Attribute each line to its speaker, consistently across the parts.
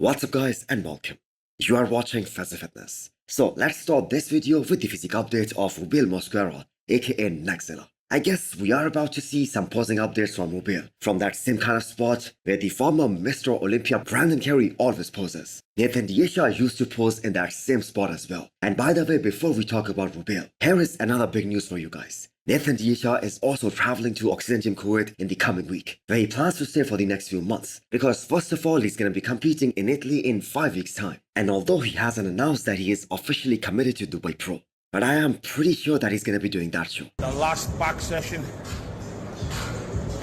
Speaker 1: What's up guys and welcome. You are watching Fazi Fitness. So let's start this video with the physique update of Rubiel Mosquera aka Nexzilla. I guess we are about to see some posing updates from Rubiel from that same kind of spot where the former Mr. Olympia Brandon Carey always poses. Nathan Diesha used to pose in that same spot as well. And by the way, before we talk about Rubiel, here is another big news for you guys. Nathan Diesha is also traveling to Oxygen Gym Kuwait in the coming week, where he plans to stay for the next few months, because first of all he's going to be competing in Italy in 5 weeks time. And although he hasn't announced that he is officially committed to Dubai Pro, but I am pretty sure that he's going to be doing that show.
Speaker 2: The last back session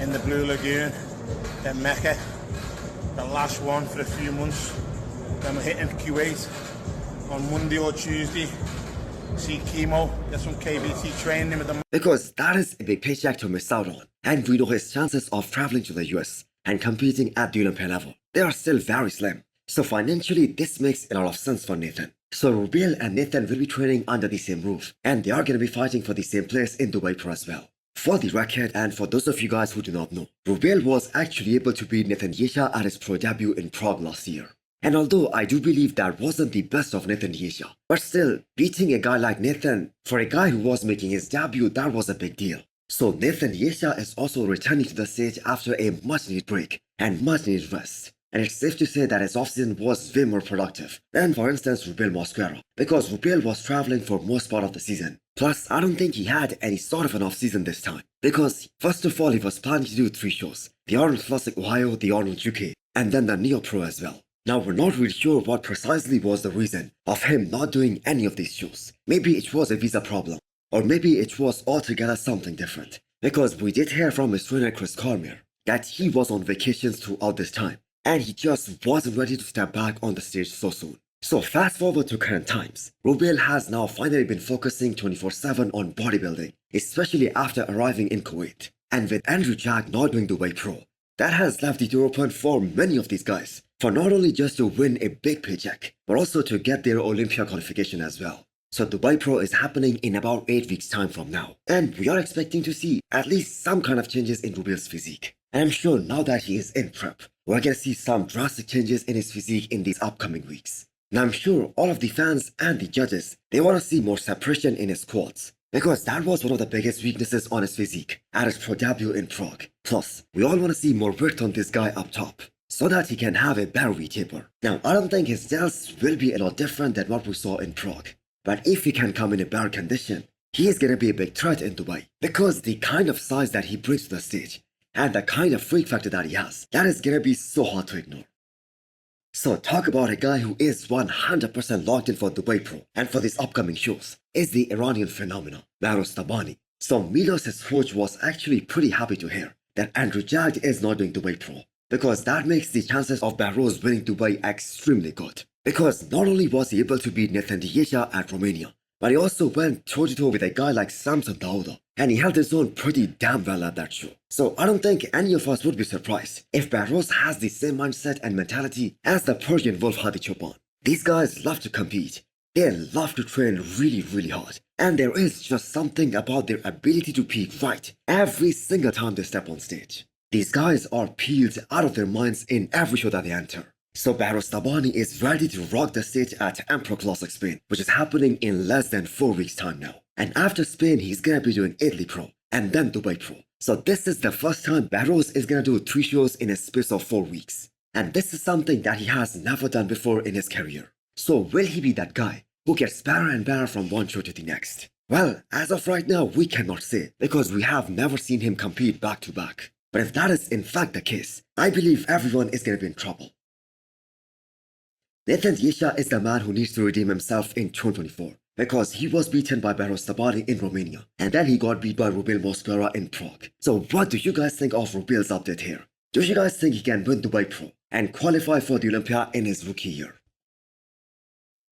Speaker 2: in the Blue Lagoon at Mecca, the last one for a few months. Then we're hitting Kuwait on Monday or Tuesday. See chemo, get some KBT training with them.
Speaker 1: Because that is a big paycheck to miss out on, and we know his chances of traveling to the US and competing at the Olympia level, they are still very slim. So financially this makes a lot of sense for Nathan. So Rubiel and Nathan will be training under the same roof, and they are going to be fighting for the same place in Dubai Pro as well. For the record, and for those of you guys who do not know, Rubiel was actually able to beat Nathan Diesha at his pro debut in Prague last year. And although I do believe that wasn't the best of Nathan Diesha, but still, beating a guy like Nathan, for a guy who was making his debut, that was a big deal. So Nathan Diesha is also returning to the stage after a much needed break and much needed rest. And it's safe to say that his offseason was way more productive than, for instance, Rubiel Mosquera, because Rubiel was traveling for most part of the season. Plus, I don't think he had any sort of an offseason this time, because first of all, he was planning to do 3 shows: the Arnold Classic Ohio, the Arnold UK, and then the Neo Pro as well. Now, we're not really sure what precisely was the reason of him not doing any of these shows. Maybe it was a visa problem, or maybe it was altogether something different, because we did hear from his trainer Chris Cormier that he was on vacations throughout this time, and he just wasn't ready to step back on the stage so soon. So fast forward to current times, Rubiel has now finally been focusing 24/7 on bodybuilding, especially after arriving in Kuwait. And with Andrew Jack not doing Dubai Pro, that has left the door open for many of these guys, for not only just to win a big paycheck, but also to get their Olympia qualification as well. So Dubai Pro is happening in about 8 weeks time from now, and we are expecting to see at least some kind of changes in Rubiel's physique. And I'm sure now that he is in prep, we're gonna see some drastic changes in his physique in these upcoming weeks. Now I'm sure all of the fans and the judges, they wanna see more separation in his quads, because that was one of the biggest weaknesses on his physique at his pro debut in Prague. Plus, we all wanna see more width on this guy up top, so that he can have a better V-taper. Now, I don't think his delts will be a lot different than what we saw in Prague, but if he can come in a better condition, he is gonna be a big threat in Dubai, because the kind of size that he brings to the stage, and the kind of freak factor that he has, that is gonna be so hard to ignore. So talk about a guy who is 100% locked in for Dubai Pro and for these upcoming shows is the Iranian phenomenon, Behrouz. So Milos, his coach, was actually pretty happy to hear that Andrew Jack is not doing Dubai Pro, because that makes the chances of Behrouz winning Dubai extremely good. Because not only was he able to beat Nathan Diesha at Romania, but he also went toe-to-toe with a guy like Samson Dauda, and he held his own pretty damn well at that show. So I don't think any of us would be surprised if Behrouz has the same mindset and mentality as the Persian Wolf Hadi Chopin. These guys love to compete, they love to train really hard, and there is just something about their ability to peak right every single time they step on stage. These guys are peeled out of their minds in every show that they enter. So Behrouz is ready to rock the stage at Emperor Classic Spain, which is happening in less than 4 weeks time now. And after Spain, he's gonna be doing Italy Pro and then Dubai Pro. So this is the first time Behrouz is gonna do 3 shows in a space of 4 weeks. And this is something that he has never done before in his career. So will he be that guy who gets better and better from one show to the next? Well, as of right now, we cannot say, because we have never seen him compete back to back. But if that is in fact the case, I believe everyone is gonna be in trouble. Nathan Diesha is the man who needs to redeem himself in 2024, because he was beaten by Behrouz in Romania, and then he got beat by Rubiel Mosquera in Prague. So what do you guys think of Rubiel's update here? Do you guys think he can win Dubai Pro and qualify for the Olympia in his rookie year?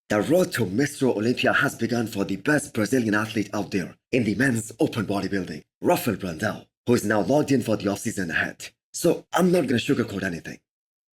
Speaker 1: The road to Mr. Olympia has begun for the best Brazilian athlete out there in the men's open bodybuilding, Rafael, who is now logged in for the offseason ahead. So I'm not gonna sugarcoat anything.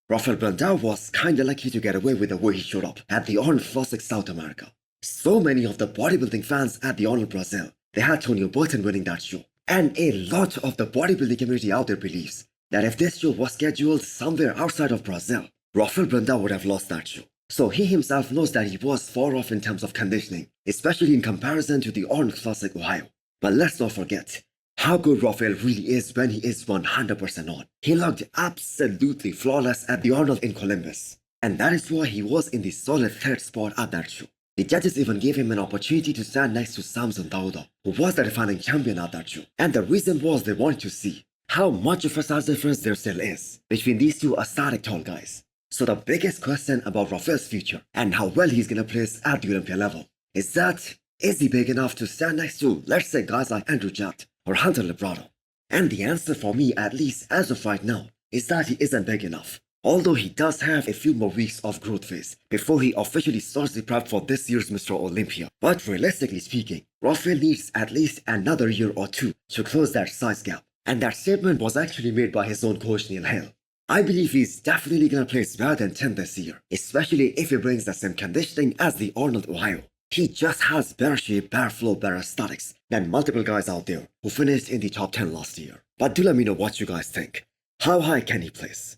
Speaker 1: Rafael was kinda lucky to get away with the way he showed up at the Arnold Classic South America. So many of the bodybuilding fans at the Arnold Brazil, they had Tonio Burton winning that show. And a lot of the bodybuilding community out there believes that if this show was scheduled somewhere outside of Brazil, Rafael Buendia would have lost that show. So he himself knows that he was far off in terms of conditioning, especially in comparison to the Arnold Classic Ohio. But let's not forget how good Rafael really is when he is 100% on. He looked absolutely flawless at the Arnold in Columbus. And that is why he was in the solid third spot at that show. The judges even gave him an opportunity to stand next to Samson Dauda, who was the defending champion at that show. And the reason was they wanted to see how much of a size difference there still is between these two aesthetic tall guys. So the biggest question about Rafael's future and how well he's gonna place at the Olympia level is that, is he big enough to stand next to, let's say, guys like Andrew Jatt or Hunter Librado? And the answer for me, at least as of right now, is that he isn't big enough. Although he does have a few more weeks of growth phase before he officially starts the prep for this year's Mr. Olympia. But realistically speaking, Rafael needs at least another year or two to close that size gap. And that statement was actually made by his own coach Neil Hill. I believe he's definitely gonna place better than 10 this year, especially if he brings the same conditioning as the Arnold Ohio. He just has better shape, better flow, better aesthetics than multiple guys out there who finished in the top 10 last year. But do let me know what you guys think. How high can he place?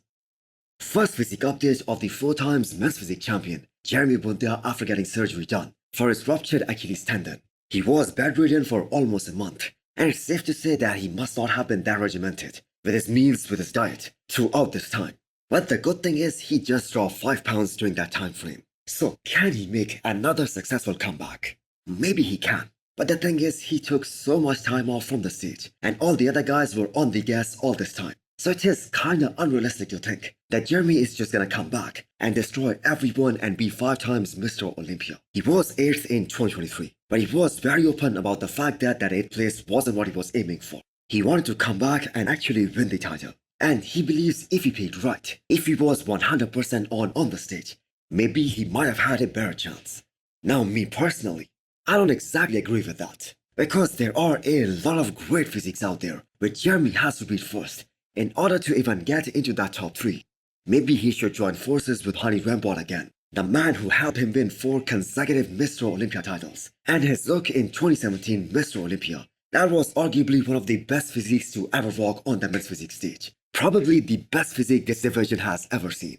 Speaker 1: First physique update of the 4 times men's physique champion, Jeremy Buendia, after getting surgery done for his ruptured Achilles tendon. He was bedridden for almost a month, and it's safe to say that he must not have been that regimented with his meals, with his diet, throughout this time. But the good thing is he just dropped 5 pounds during that time frame. So can he make another successful comeback? Maybe he can. But the thing is, he took so much time off from the stage, and all the other guys were on the gas all this time. So it is kinda unrealistic to think that Jeremy is just gonna come back and destroy everyone and be 5 times Mr. Olympia. He was 8th in 2023, but he was very open about the fact that that 8th place wasn't what he was aiming for. He wanted to come back and actually win the title. And he believes if he played right, if he was 100% on the stage, maybe he might have had a better chance. Now me personally, I don't exactly agree with that. Because there are a lot of great physiques out there which Jeremy has to beat first in order to even get into that top 3. Maybe he should join forces with Honey Rambod again, the man who helped him win 4 consecutive Mr. Olympia titles. And his look in 2017 Mr. Olympia, that was arguably one of the best physiques to ever walk on the men's physique stage. Probably the best physique this division has ever seen.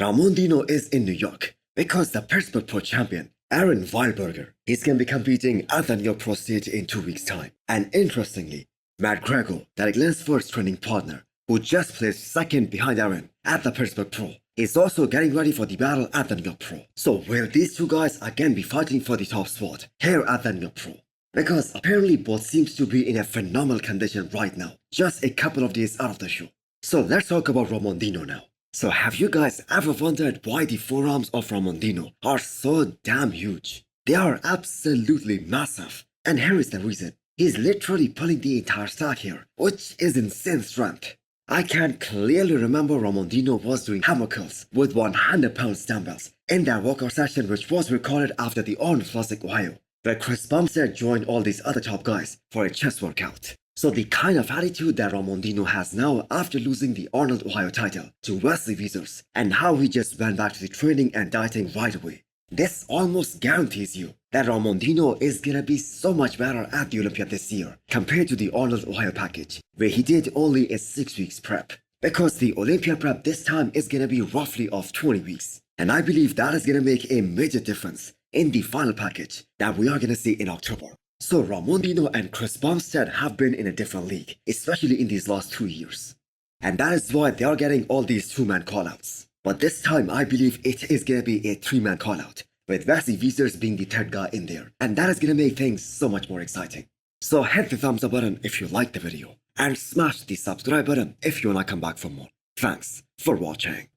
Speaker 1: Ramon Dino is in New York because the Pittsburgh Pro champion, Erin Wildberger, is going to be competing at the New York Pro stage in 2 weeks' time. And interestingly, Matt Grego, Derek Lansford's training partner, who just placed 2nd behind Erin at the Pittsburgh Pro, is also getting ready for the battle at the New York Pro. So will these 2 guys again be fighting for the top spot here at the New York Pro? Because apparently both seems to be in a phenomenal condition right now, just a couple of days out of the show. So let's talk about Ramon Dino now. So have you guys ever wondered why the forearms of Ramon Dino are so damn huge? They are absolutely massive. And here is the reason. He's literally pulling the entire stack here, which is insane strength. I can clearly remember Ramon Dino was doing hammer curls with 100-pound dumbbells in that workout session which was recorded after the Arnold Classic Ohio, where Chris Bumstead joined all these other top guys for a chest workout. So the kind of attitude that Ramon Dino has now after losing the Arnold Ohio title to Wesley Wiesers, and how he just went back to the training and dieting right away, this almost guarantees you that Ramon Dino is gonna be so much better at the Olympia this year compared to the Arnold Ohio package, where he did only a 6 weeks prep. Because the Olympia prep this time is gonna be roughly of 20 weeks. And I believe that is gonna make a major difference in the final package that we are gonna see in October. So Ramon Dino and Chris Bumstead have been in a different league, especially in these last 2 years. And that is why they are getting all these 2-man callouts. But this time I believe it is gonna be a 3-man callout, with Wesley Wiesers being the 3rd guy in there. And that is gonna make things so much more exciting. So hit the thumbs up button if you liked the video, and smash the subscribe button if you wanna come back for more. Thanks for watching.